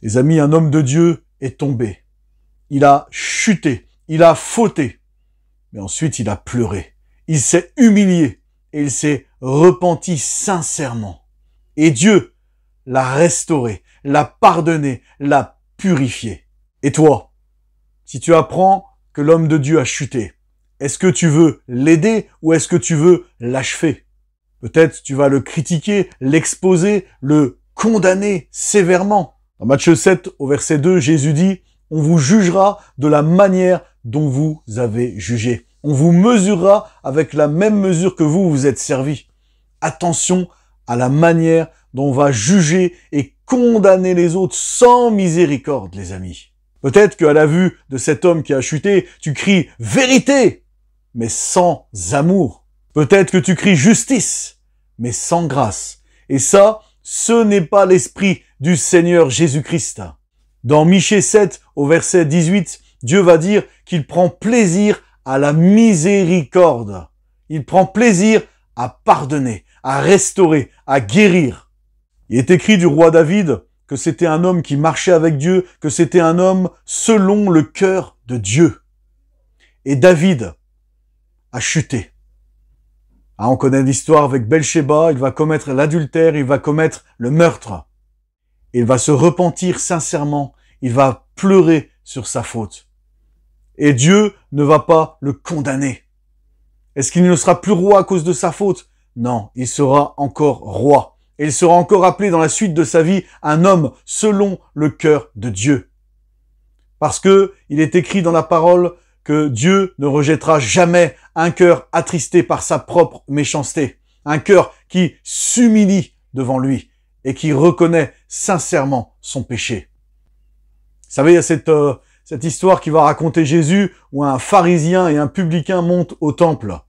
Les amis, un homme de Dieu est tombé. Il a chuté, il a fauté. Mais ensuite, il a pleuré. Il s'est humilié et il s'est repenti sincèrement. Et Dieu l'a restauré, l'a pardonné, l'a purifié. Et toi, si tu apprends que l'homme de Dieu a chuté, est-ce que tu veux l'aider ou est-ce que tu veux l'achever? Peut-être tu vas le critiquer, l'exposer, le condamner sévèrement. Dans Matthieu 7, au verset 2, Jésus dit « On vous jugera de la manière dont vous avez jugé. On vous mesurera avec la même mesure que vous vous êtes servi. » Attention à la manière dont on va juger et condamner les autres sans miséricorde, les amis. Peut-être qu'à la vue de cet homme qui a chuté, tu cries « Vérité !» mais sans amour. Peut-être que tu cries « Justice !» mais sans grâce. Et ça, ce n'est pas l'esprit du Seigneur Jésus-Christ. Dans Michée 7, au verset 18, Dieu va dire qu'il prend plaisir à la miséricorde. Il prend plaisir à pardonner, à restaurer, à guérir. Il est écrit du roi David que c'était un homme qui marchait avec Dieu, que c'était un homme selon le cœur de Dieu. Et David a chuté. On connaît l'histoire avec Bathsheba, il va commettre l'adultère, il va commettre le meurtre. Il va se repentir sincèrement, il va pleurer sur sa faute. Et Dieu ne va pas le condamner. Est-ce qu'il ne sera plus roi à cause de sa faute? Non, il sera encore roi. Et il sera encore appelé dans la suite de sa vie un homme selon le cœur de Dieu. Parce que il est écrit dans la parole que Dieu ne rejettera jamais un cœur attristé par sa propre méchanceté. Un cœur qui s'humilie devant lui et qui reconnaît sincèrement son péché. Vous savez, il y a cette histoire qui va raconter Jésus où un pharisien et un publicain montent au temple.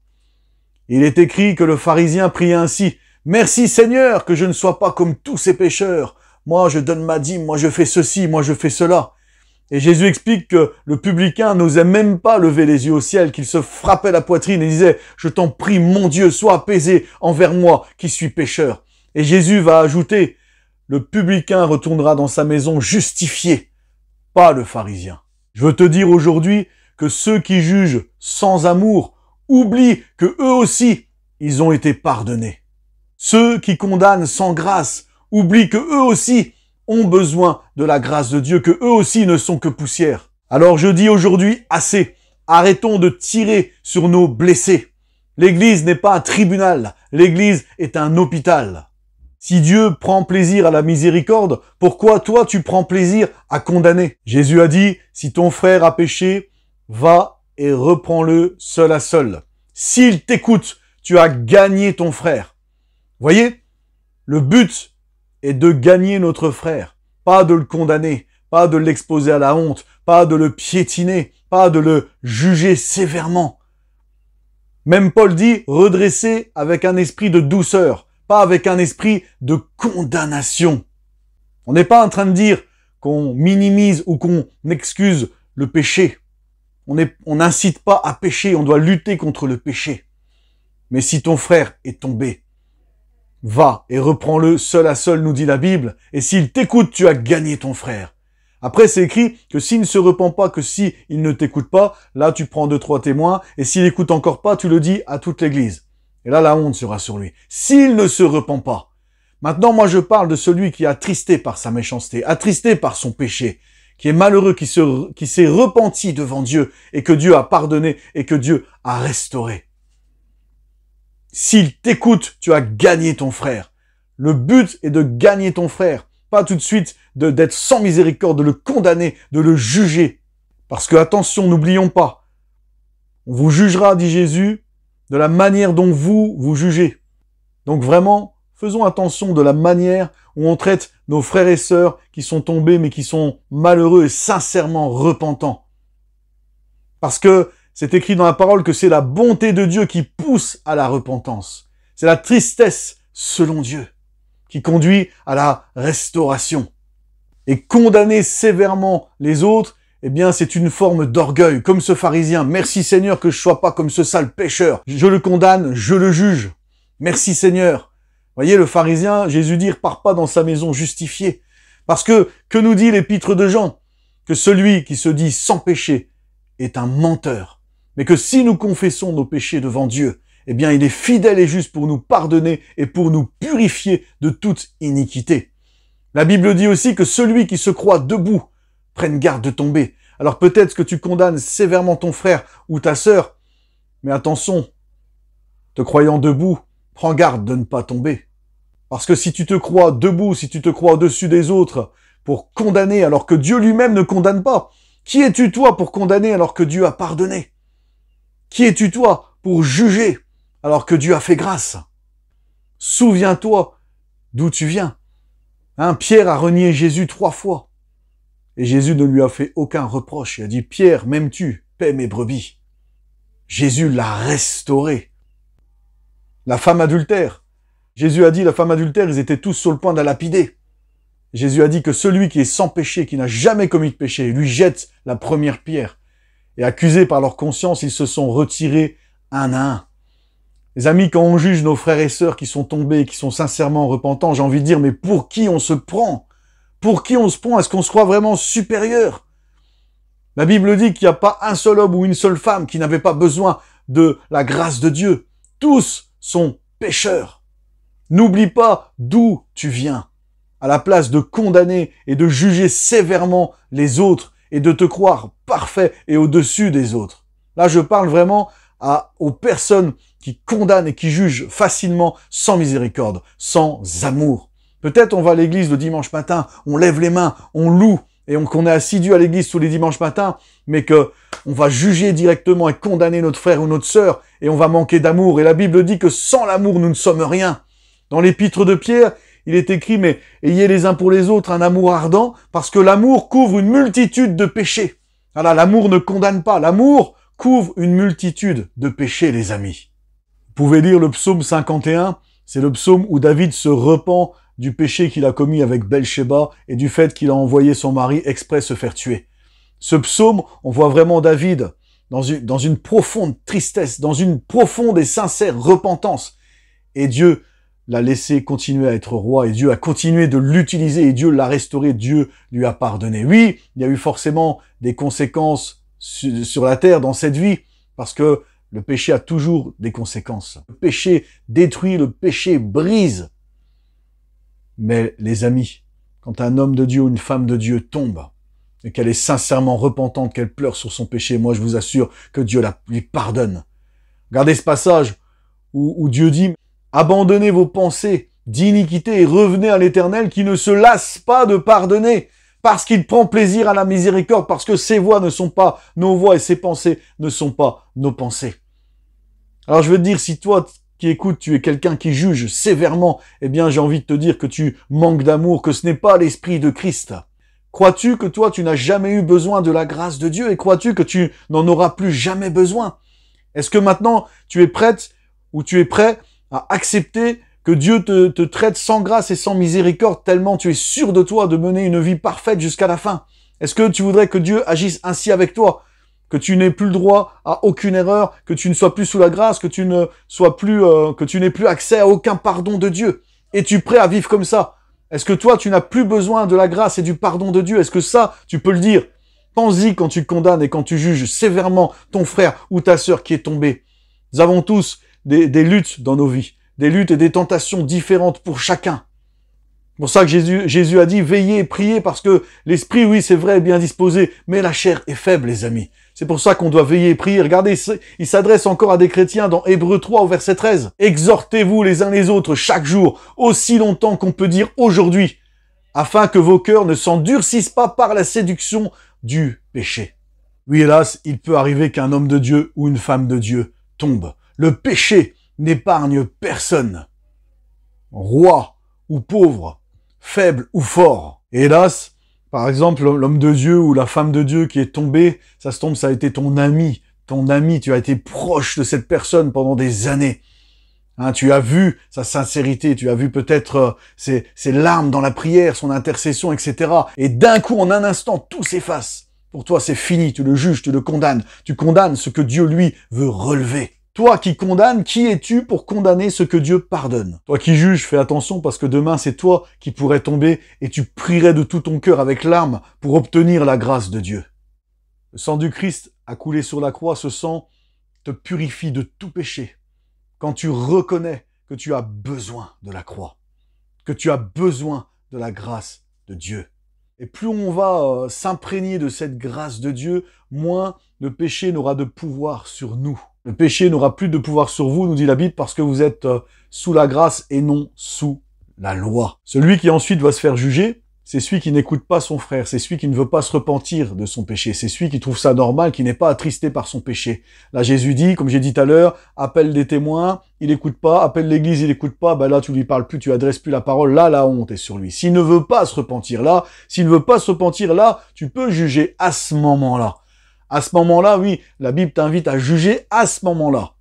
Il est écrit que le pharisien priait ainsi « Merci Seigneur que je ne sois pas comme tous ces pécheurs. Moi, je donne ma dîme, moi je fais ceci, moi je fais cela. » Et Jésus explique que le publicain n'osait même pas lever les yeux au ciel, qu'il se frappait la poitrine et disait « Je t'en prie, mon Dieu, sois apaisé envers moi qui suis pécheur. » Et Jésus va ajouter « Le publicain retournera dans sa maison justifié, pas le pharisien. » Je veux te dire aujourd'hui que ceux qui jugent sans amour oublient que eux aussi, ils ont été pardonnés. Ceux qui condamnent sans grâce oublient que eux aussi ont besoin de la grâce de Dieu, que eux aussi ne sont que poussière. Alors je dis aujourd'hui assez. Arrêtons de tirer sur nos blessés. L'Église n'est pas un tribunal. L'Église est un hôpital. Si Dieu prend plaisir à la miséricorde, pourquoi toi tu prends plaisir à condamner? Jésus a dit, si ton frère a péché, va et reprends-le seul à seul. S'il t'écoute, tu as gagné ton frère. Voyez, le but est de gagner notre frère, pas de le condamner, pas de l'exposer à la honte, pas de le piétiner, pas de le juger sévèrement. Même Paul dit, redresser avec un esprit de douceur, pas avec un esprit de condamnation. On n'est pas en train de dire qu'on minimise ou qu'on excuse le péché. On n'incite pas à pécher, on doit lutter contre le péché. Mais si ton frère est tombé, va et reprends-le seul à seul, nous dit la Bible, et s'il t'écoute, tu as gagné ton frère. Après, c'est écrit que s'il ne se repent pas, que s'il ne t'écoute pas, là tu prends 2-3 témoins, et s'il n'écoute encore pas, tu le dis à toute l'Église. Et là, la honte sera sur lui. S'il ne se repent pas. Maintenant, moi, je parle de celui qui est attristé par sa méchanceté, attristé par son péché, qui est malheureux, qui s'est repenti devant Dieu, et que Dieu a pardonné, et que Dieu a restauré. S'il t'écoute, tu as gagné ton frère. Le but est de gagner ton frère, pas tout de suite d'être sans miséricorde, de le condamner, de le juger. Parce que, attention, n'oublions pas, on vous jugera, dit Jésus, de la manière dont vous jugez. Donc vraiment, faisons attention de la manière où on traite nos frères et sœurs qui sont tombés mais qui sont malheureux et sincèrement repentants. Parce que c'est écrit dans la parole que c'est la bonté de Dieu qui pousse à la repentance. C'est la tristesse selon Dieu qui conduit à la restauration. Et condamner sévèrement les autres, eh bien, c'est une forme d'orgueil, comme ce pharisien. Merci Seigneur que je sois pas comme ce sale pécheur. Je le condamne, je le juge. Merci Seigneur. Voyez, le pharisien, Jésus dit, repart pas dans sa maison justifié. Parce que nous dit l'épître de Jean? Que celui qui se dit sans péché est un menteur. Mais que si nous confessons nos péchés devant Dieu, eh bien, il est fidèle et juste pour nous pardonner et pour nous purifier de toute iniquité. La Bible dit aussi que celui qui se croit debout prenne garde de tomber. Alors peut-être que tu condamnes sévèrement ton frère ou ta sœur, mais attention, te croyant debout, prends garde de ne pas tomber. Parce que si tu te crois debout, si tu te crois au-dessus des autres pour condamner alors que Dieu lui-même ne condamne pas, qui es-tu toi pour condamner alors que Dieu a pardonné? Qui es-tu toi pour juger alors que Dieu a fait grâce? Souviens-toi d'où tu viens. Pierre a renié Jésus 3 fois. Et Jésus ne lui a fait aucun reproche. Il a dit, Pierre, m'aimes-tu? Paie mes brebis. Jésus l'a restauré. La femme adultère. Jésus a dit, la femme adultère, ils étaient tous sur le point de la lapider. Jésus a dit que celui qui est sans péché, qui n'a jamais commis de péché, lui jette la première pierre. Et accusés par leur conscience, ils se sont retirés un à un. Les amis, quand on juge nos frères et sœurs qui sont tombés, qui sont sincèrement repentants, j'ai envie de dire, mais pour qui on se prend? Pour qui on se prend? Est-ce qu'on se croit vraiment supérieur? La Bible dit qu'il n'y a pas un seul homme ou une seule femme qui n'avait pas besoin de la grâce de Dieu. Tous sont pécheurs. N'oublie pas d'où tu viens. À la place de condamner et de juger sévèrement les autres et de te croire parfait et au-dessus des autres. Là, je parle vraiment aux personnes qui condamnent et qui jugent facilement, sans miséricorde, sans amour. Peut-être on va à l'église le dimanche matin, on lève les mains, on loue, et qu'on est assidu à l'église tous les dimanches matins, mais que on va juger directement et condamner notre frère ou notre sœur, et on va manquer d'amour. Et la Bible dit que sans l'amour, nous ne sommes rien. Dans l'épître de Pierre, il est écrit, mais ayez les uns pour les autres un amour ardent, parce que l'amour couvre une multitude de péchés. Voilà, l'amour ne condamne pas, l'amour couvre une multitude de péchés, les amis. Vous pouvez lire le psaume 51, c'est le psaume où David se repent du péché qu'il a commis avec Bathsheba et du fait qu'il a envoyé son mari exprès se faire tuer. Ce psaume, on voit vraiment David dans une profonde tristesse, dans une profonde et sincère repentance. Et Dieu l'a laissé continuer à être roi et Dieu a continué de l'utiliser et Dieu l'a restauré, Dieu lui a pardonné. Oui, il y a eu forcément des conséquences sur la terre dans cette vie parce que le péché a toujours des conséquences. Le péché détruit, le péché brise. Mais les amis, quand un homme de Dieu ou une femme de Dieu tombe et qu'elle est sincèrement repentante, qu'elle pleure sur son péché, moi je vous assure que Dieu lui pardonne. Regardez ce passage où Dieu dit « Abandonnez vos pensées d'iniquité et revenez à l'Éternel qui ne se lasse pas de pardonner parce qu'il prend plaisir à la miséricorde, parce que ses voies ne sont pas nos voies et ses pensées ne sont pas nos pensées. » Alors je veux te dire, si toi qui écoutes, tu es quelqu'un qui juge sévèrement, eh bien j'ai envie de te dire que tu manques d'amour, que ce n'est pas l'esprit de Christ. Crois-tu que toi tu n'as jamais eu besoin de la grâce de Dieu et crois-tu que tu n'en auras plus jamais besoin? Est-ce que maintenant tu es prête ou tu es prêt à accepter que Dieu te traite sans grâce et sans miséricorde tellement tu es sûr de toi de mener une vie parfaite jusqu'à la fin? Est-ce que tu voudrais que Dieu agisse ainsi avec toi? Que tu n'aies plus le droit à aucune erreur, que tu ne sois plus sous la grâce, que tu ne sois plus, que tu n'aies plus accès à aucun pardon de Dieu. Es-tu prêt à vivre comme ça? Est-ce que toi, tu n'as plus besoin de la grâce et du pardon de Dieu? Est-ce que ça, tu peux le dire? Pense-y quand tu condamnes et quand tu juges sévèrement ton frère ou ta sœur qui est tombé. Nous avons tous des luttes dans nos vies, des luttes et des tentations différentes pour chacun. C'est pour ça que Jésus a dit, veillez et priez parce que l'esprit, oui, c'est vrai, est bien disposé, mais la chair est faible, les amis. C'est pour ça qu'on doit veiller et prier. Regardez, il s'adresse encore à des chrétiens dans Hébreux 3 au verset 13. Exhortez-vous les uns les autres chaque jour, aussi longtemps qu'on peut dire aujourd'hui, afin que vos cœurs ne s'endurcissent pas par la séduction du péché. Oui, hélas, il peut arriver qu'un homme de Dieu ou une femme de Dieu tombe. Le péché n'épargne personne. Roi ou pauvre, faible ou fort. Et hélas, par exemple, l'homme de Dieu ou la femme de Dieu qui est tombée, ça se tombe, ça a été ton ami, tu as été proche de cette personne pendant des années. Tu as vu sa sincérité, tu as vu peut-être ses larmes dans la prière, son intercession, etc. Et d'un coup, en un instant, tout s'efface. Pour toi, c'est fini, tu le juges, tu le condamnes. Tu condamnes ce que Dieu, lui, veut relever. Toi qui condamnes, qui es-tu pour condamner ce que Dieu pardonne? Toi qui juges, fais attention parce que demain c'est toi qui pourrais tomber et tu prierais de tout ton cœur avec larmes pour obtenir la grâce de Dieu. Le sang du Christ a coulé sur la croix, ce sang te purifie de tout péché. Quand tu reconnais que tu as besoin de la croix, que tu as besoin de la grâce de Dieu. Et plus on va s'imprégner de cette grâce de Dieu, moins le péché n'aura de pouvoir sur nous. Le péché n'aura plus de pouvoir sur vous, nous dit la Bible, parce que vous êtes sous la grâce et non sous la loi. Celui qui ensuite va se faire juger, c'est celui qui n'écoute pas son frère, c'est celui qui ne veut pas se repentir de son péché, c'est celui qui trouve ça normal, qui n'est pas attristé par son péché. Là, Jésus dit, comme j'ai dit tout à l'heure, appelle des témoins, il n'écoute pas, appelle l'église, il n'écoute pas, ben là, tu lui parles plus, tu adresses plus la parole, là, la honte est sur lui. S'il ne veut pas se repentir là, tu peux juger à ce moment-là. À ce moment-là, oui, la Bible t'invite à juger à ce moment-là.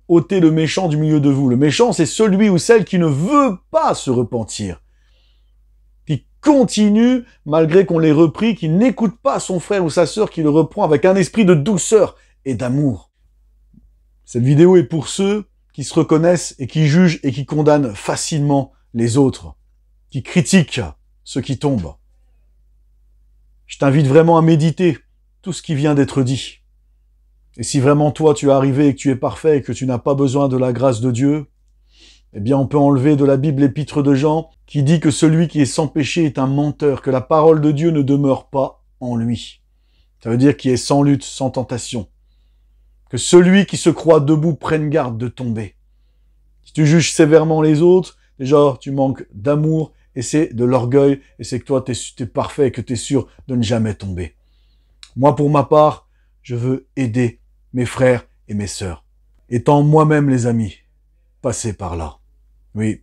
Ôtez le méchant du milieu de vous. Le méchant, c'est celui ou celle qui ne veut pas se repentir. Qui continue, malgré qu'on l'ait repris, qui n'écoute pas son frère ou sa sœur, qui le reprend avec un esprit de douceur et d'amour. Cette vidéo est pour ceux qui se reconnaissent et qui jugent et qui condamnent facilement les autres, qui critiquent ceux qui tombent. Je t'invite vraiment à méditer tout ce qui vient d'être dit. Et si vraiment toi tu es arrivé et que tu es parfait et que tu n'as pas besoin de la grâce de Dieu, eh bien on peut enlever de la Bible l'épître de Jean qui dit que celui qui est sans péché est un menteur, que la parole de Dieu ne demeure pas en lui. Ça veut dire qu'il est sans lutte, sans tentation. Que celui qui se croit debout prenne garde de tomber. Si tu juges sévèrement les autres, déjà tu manques d'amour et c'est de l'orgueil et c'est que toi tu es parfait et que tu es sûr de ne jamais tomber. Moi, pour ma part, je veux aider mes frères et mes sœurs. Étant moi-même, les amis, passé par là. Oui.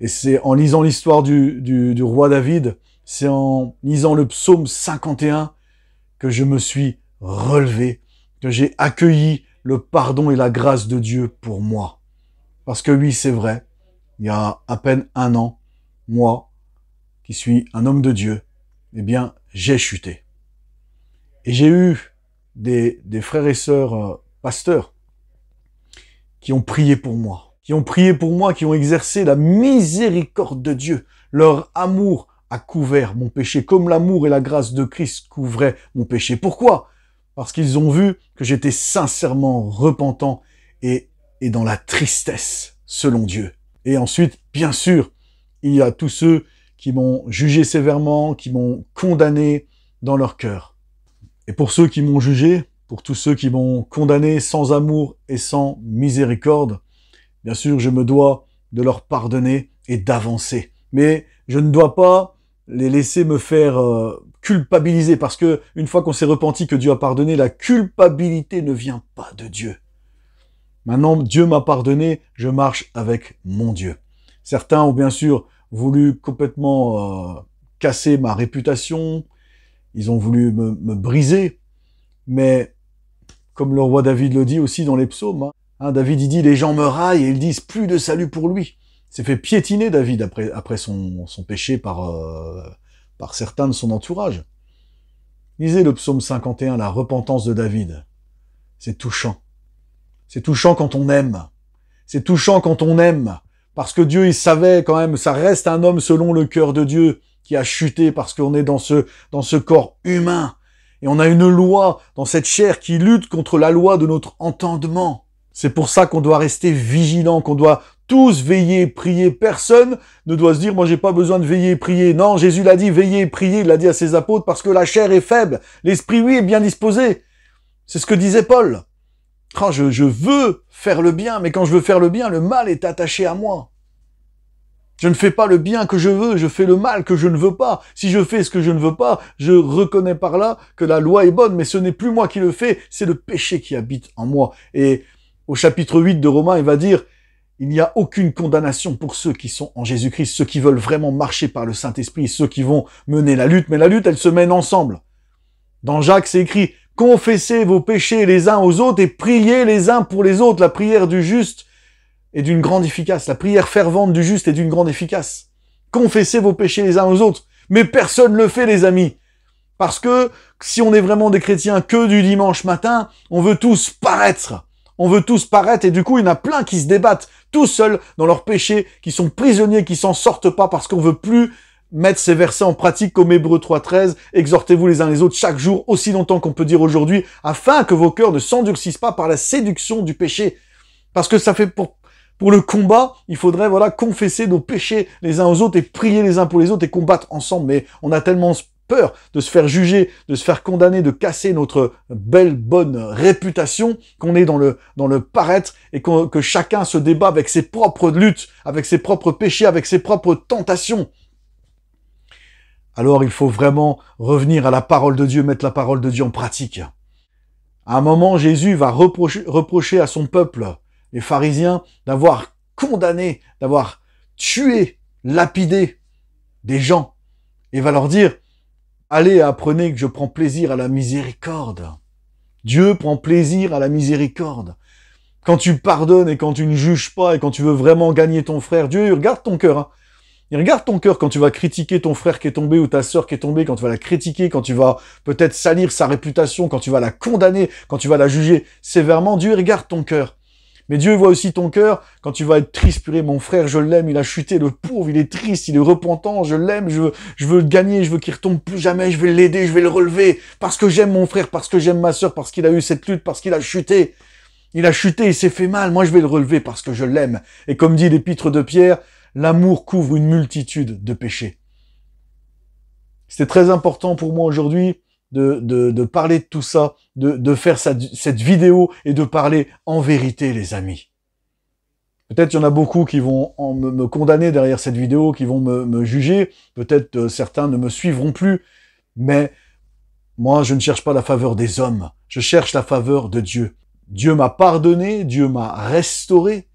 Et c'est en lisant l'histoire du roi David, c'est en lisant le psaume 51 que je me suis relevé, que j'ai accueilli le pardon et la grâce de Dieu pour moi. Parce que oui, c'est vrai, il y a à peine un an, moi, qui suis un homme de Dieu, eh bien, j'ai chuté. Et j'ai eu des frères et sœurs pasteurs qui ont prié pour moi, qui ont exercé la miséricorde de Dieu. Leur amour a couvert mon péché, comme l'amour et la grâce de Christ couvraient mon péché. Pourquoi? Parce qu'ils ont vu que j'étais sincèrement repentant et dans la tristesse, selon Dieu. Et ensuite, bien sûr, il y a tous ceux qui m'ont jugé sévèrement, qui m'ont condamné dans leur cœur. Et pour ceux qui m'ont jugé, pour tous ceux qui m'ont condamné sans amour et sans miséricorde, bien sûr, je me dois de leur pardonner et d'avancer. Mais je ne dois pas les laisser me faire culpabiliser, parce que une fois qu'on s'est repenti, que Dieu a pardonné, la culpabilité ne vient pas de Dieu. Maintenant, Dieu m'a pardonné, je marche avec mon Dieu. Certains ont bien sûr voulu complètement casser ma réputation, ils ont voulu me briser, mais comme le roi David le dit aussi dans les psaumes, David il dit « les gens me raillent et ils disent plus de salut pour lui ». Il s'est fait piétiner David après son péché par certains de son entourage. Lisez le psaume 51, la repentance de David. C'est touchant. C'est touchant quand on aime. C'est touchant quand on aime. Parce que Dieu, il savait quand même, ça reste un homme selon le cœur de Dieu qui a chuté parce qu'on est dans ce corps humain. Et on a une loi dans cette chair qui lutte contre la loi de notre entendement. C'est pour ça qu'on doit rester vigilant, qu'on doit tous veiller et prier. Personne ne doit se dire, moi j'ai pas besoin de veiller et prier. Non, Jésus l'a dit, veiller et prier, il l'a dit à ses apôtres, parce que la chair est faible. L'esprit, oui, est bien disposé. C'est ce que disait Paul. Oh, je veux faire le bien, mais quand je veux faire le bien, le mal est attaché à moi. Je ne fais pas le bien que je veux, je fais le mal que je ne veux pas. Si je fais ce que je ne veux pas, je reconnais par là que la loi est bonne, mais ce n'est plus moi qui le fais, c'est le péché qui habite en moi. Et au chapitre 8 de Romains, il va dire, il n'y a aucune condamnation pour ceux qui sont en Jésus-Christ, ceux qui veulent vraiment marcher par le Saint-Esprit, ceux qui vont mener la lutte. Mais la lutte, elle se mène ensemble. Dans Jacques, c'est écrit, confessez vos péchés les uns aux autres et priez les uns pour les autres. La prière du juste est d'une grande efficace. La prière fervente du juste est d'une grande efficace. Confessez vos péchés les uns aux autres. Mais personne ne le fait, les amis. Parce que si on est vraiment des chrétiens que du dimanche matin, on veut tous paraître. On veut tous paraître et du coup, il y en a plein qui se débattent tout seuls dans leurs péchés, qui sont prisonniers, qui s'en sortent pas parce qu'on veut plus mettre ces versets en pratique comme Hébreux 3.13. Exhortez-vous les uns les autres chaque jour, aussi longtemps qu'on peut dire aujourd'hui, afin que vos cœurs ne s'endurcissent pas par la séduction du péché. Parce que ça fait pour le combat, il faudrait confesser nos péchés les uns aux autres et prier les uns pour les autres et combattre ensemble. Mais on a tellement peur de se faire juger, de se faire condamner, de casser notre belle, bonne réputation, qu'on est dans le paraître et que chacun se débat avec ses propres luttes, avec ses propres péchés, avec ses propres tentations. Alors il faut vraiment revenir à la parole de Dieu, mettre la parole de Dieu en pratique. À un moment, Jésus va reprocher à son peuple, les pharisiens, d'avoir condamné, d'avoir tué, lapidé des gens. Et va leur dire, allez, apprenez que je prends plaisir à la miséricorde. Dieu prend plaisir à la miséricorde. Quand tu pardonnes et quand tu ne juges pas et quand tu veux vraiment gagner ton frère, Dieu, il regarde ton cœur. Il regarde ton cœur quand tu vas critiquer ton frère qui est tombé ou ta sœur qui est tombée, quand tu vas la critiquer, quand tu vas peut-être salir sa réputation, quand tu vas la condamner, quand tu vas la juger sévèrement. Dieu regarde ton cœur. Mais Dieu voit aussi ton cœur quand tu vas être triste. Purée, mon frère, je l'aime, il a chuté, le pauvre, il est triste, il est repentant, je l'aime, je veux le gagner, je veux qu'il retombe plus jamais, je vais l'aider, je vais le relever, parce que j'aime mon frère, parce que j'aime ma sœur, parce qu'il a eu cette lutte, parce qu'il a chuté. Il a chuté, il s'est fait mal, moi je vais le relever parce que je l'aime. Et comme dit l'épître de Pierre, l'amour couvre une multitude de péchés. C'était très important pour moi aujourd'hui de parler de tout ça, de faire cette vidéo et de parler en vérité, les amis. Peut-être il y en a beaucoup qui vont me condamner derrière cette vidéo, qui vont me juger. Peut-être certains ne me suivront plus. Mais moi, je ne cherche pas la faveur des hommes. Je cherche la faveur de Dieu. Dieu m'a pardonné, Dieu m'a restauré.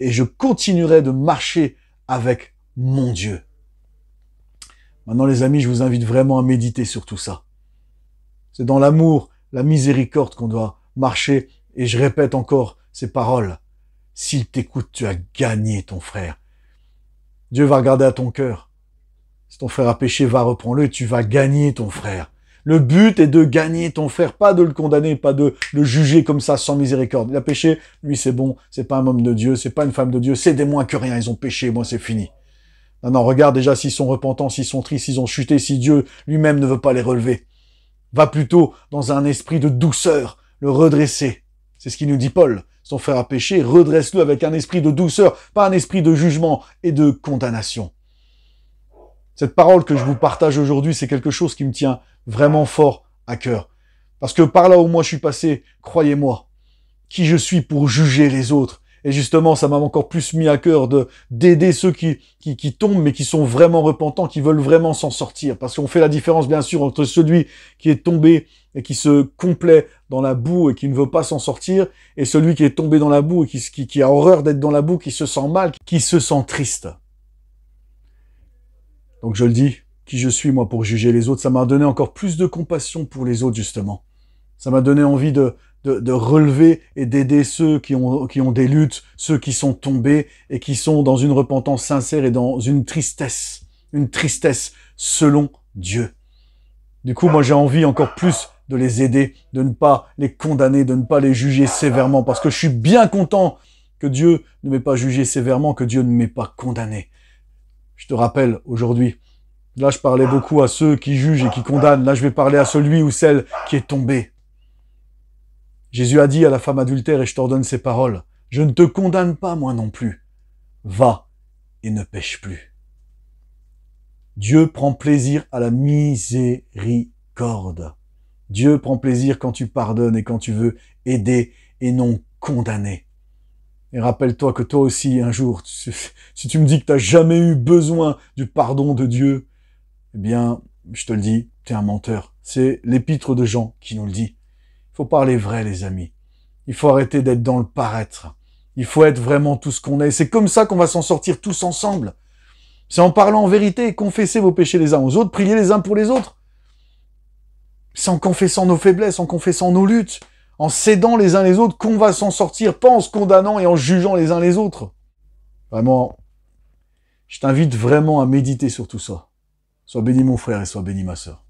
Et je continuerai de marcher avec mon Dieu. Maintenant, les amis, je vous invite vraiment à méditer sur tout ça. C'est dans l'amour, la miséricorde qu'on doit marcher. Et je répète encore ces paroles. S'il t'écoute, tu as gagné ton frère. Dieu va regarder à ton cœur. Si ton frère a péché, va reprendre-le et tu vas gagner ton frère. Le but est de gagner ton frère, pas de le condamner, pas de le juger comme ça, sans miséricorde. Il a péché, lui c'est bon, c'est pas un homme de Dieu, c'est pas une femme de Dieu, c'est des moins que rien, ils ont péché, moi c'est fini. Non, regarde déjà s'ils sont repentants, s'ils sont tristes, s'ils ont chuté, si Dieu lui-même ne veut pas les relever. Va plutôt dans un esprit de douceur, le redresser. C'est ce qu'il nous dit Paul. Son frère a péché, redresse-le avec un esprit de douceur, pas un esprit de jugement et de condamnation. Cette parole que je vous partage aujourd'hui, c'est quelque chose qui me tient vraiment fort à cœur. Parce que par là où moi je suis passé, croyez-moi, qui je suis pour juger les autres. Et justement, ça m'a encore plus mis à cœur d'aider ceux qui tombent, mais qui sont vraiment repentants, qui veulent vraiment s'en sortir. Parce qu'on fait la différence, bien sûr, entre celui qui est tombé et qui se complaît dans la boue et qui ne veut pas s'en sortir, et celui qui est tombé dans la boue et qui a horreur d'être dans la boue, qui se sent mal, qui se sent triste. Donc je le dis, qui je suis moi pour juger les autres, ça m'a donné encore plus de compassion pour les autres justement. Ça m'a donné envie de relever et d'aider ceux qui ont des luttes, ceux qui sont tombés et qui sont dans une repentance sincère et dans une tristesse selon Dieu. Du coup, moi j'ai envie encore plus de les aider, de ne pas les condamner, de ne pas les juger sévèrement, parce que je suis bien content que Dieu ne m'ait pas jugé sévèrement, que Dieu ne m'ait pas condamné. Je te rappelle, aujourd'hui, là je parlais beaucoup à ceux qui jugent et qui condamnent. Là je vais parler à celui ou celle qui est tombé. Jésus a dit à la femme adultère, et je t'ordonne ces paroles, « Je ne te condamne pas moi non plus. Va et ne pêche plus. » Dieu prend plaisir à la miséricorde. Dieu prend plaisir quand tu pardonnes et quand tu veux aider et non condamner. Et rappelle-toi que toi aussi, un jour, si tu me dis que tu n'as jamais eu besoin du pardon de Dieu, eh bien, je te le dis, tu es un menteur. C'est l'épître de Jean qui nous le dit. Il faut parler vrai, les amis. Il faut arrêter d'être dans le paraître. Il faut être vraiment tout ce qu'on est. C'est comme ça qu'on va s'en sortir tous ensemble. C'est en parlant en vérité, confesser vos péchés les uns aux autres, prier les uns pour les autres. C'est en confessant nos faiblesses, en confessant nos luttes, en s'aidant les uns les autres, qu'on va s'en sortir, pas en se condamnant et en jugeant les uns les autres. Vraiment, je t'invite vraiment à méditer sur tout ça. Sois béni mon frère et sois béni ma sœur.